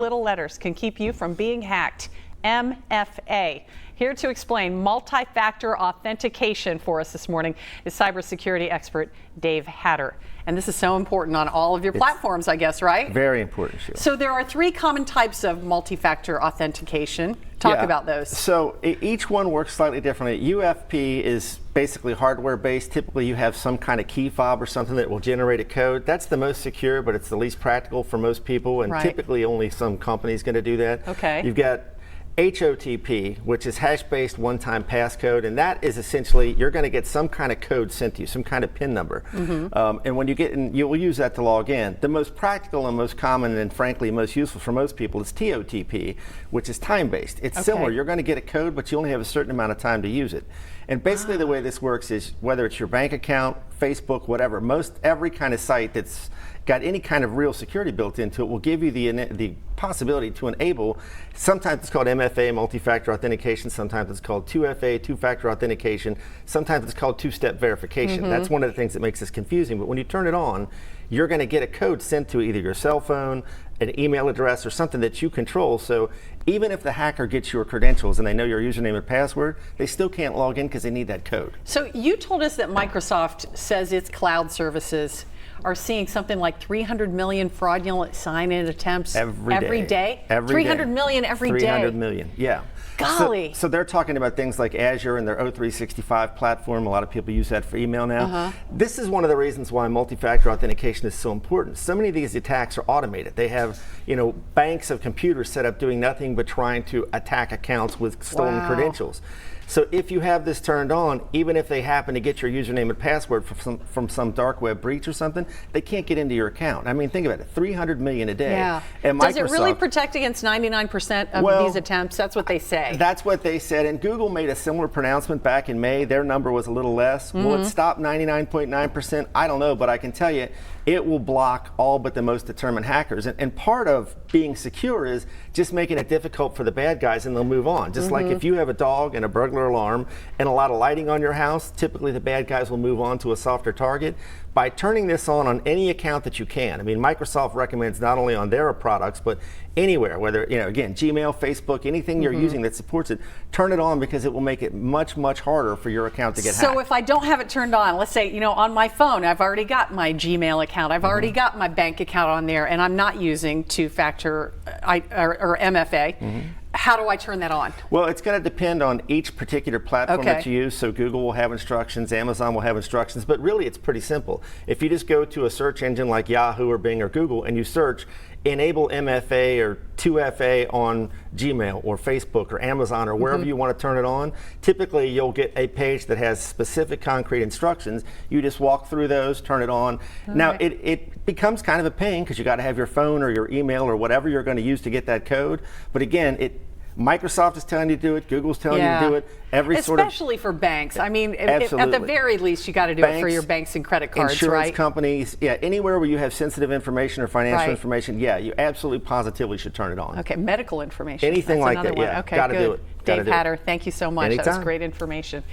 Little letters can keep you from being hacked. MFA. Here to explain multi-factor authentication for us this morning is cybersecurity expert Dave Hatter. And this is so important on all of your platforms, I guess, right? Very important, Sheila. So there are three common types of multi-factor authentication. Talk about those. So each one works slightly differently. UFP is basically hardware-based. Typically you have some kind of key fob or something that will generate a code. That's the most secure, but it's the least practical for most people, and typically only some company's going to do that. Okay. You've got HOTP, which is hash-based one-time passcode, and that is essentially you're going to get some kind of code sent to you, some kind of PIN number, and when you get in, you will use that to log in. The most practical and most common, and frankly most useful for most people, is TOTP, which is time-based. It's similar. You're going to get a code, but you only have a certain amount of time to use it. And basically the way this works is whether it's your bank account, Facebook, whatever, every kind of site that's got any kind of real security built into it will give you the possibility to enable, sometimes it's called MFA, multi-factor authentication, sometimes it's called 2FA, two-factor authentication, sometimes it's called two-step verification. That's one of the things that makes this confusing, but when you turn it on, you're going to get a code sent to either your cell phone, an email address, or something that you control. So even if the hacker gets your credentials and they know your username and password, they still can't log in because they need that code. So you told us that Microsoft says its cloud services are seeing something like 300 million fraudulent sign-in attempts every day. 300 million every day. 300 million, yeah. Golly. So they're talking about things like Azure and their O365 platform. A lot of people use that for email now. This is one of the reasons why multi-factor authentication is so important. So many of these attacks are automated. They have, banks of computers set up doing nothing but trying to attack accounts with stolen credentials. So if you have this turned on, even if they happen to get your username and password from some dark web breach or something, they can't get into your account. I mean, think about it, 300 million a day. Yeah. And does it really protect against 99% of these attempts? That's what they say. That's what they said, and Google made a similar pronouncement back in May. Their number was a little less. Will it stop 99.9%? I don't know, but I can tell you, it will block all but the most determined hackers. And part of being secure is just making it difficult for the bad guys, and they'll move on. Just like if you have a dog and a burglar alarm and a lot of lighting on your house, typically the bad guys will move on to a softer target. By turning this on any account that you can, I mean, Microsoft recommends not only on their products, but anywhere, whether, again, Gmail, Facebook, anything you're using that supports it, turn it on because it will make it much, much harder for your account to get hacked. So if I don't have it turned on, let's say, on my phone, I've already got my Gmail account, I've already got my bank account on there, and I'm not using two-factor or MFA. How do I turn that on? Well, it's going to depend on each particular platform that you use. So Google will have instructions, Amazon will have instructions, but really it's pretty simple. If you just go to a search engine like Yahoo or Bing or Google and you search enable MFA or 2FA on Gmail or Facebook or Amazon or wherever you want to turn it on, typically you'll get a page that has specific concrete instructions. You just walk through those, turn it on. Now it becomes kind of a pain because you got to have your phone or your email or whatever you're going to use to get that code. But again, Microsoft is telling you to do it, Google's telling you to do it. Especially for banks. I mean, at the very least, you got to do it for your banks and credit cards, insurance companies, anywhere where you have sensitive information or financial information, you absolutely positively should turn it on. Okay, medical information. Anything like that, Okay, got to do it. Dave Hatter, thank you so much. Anytime. That was great information.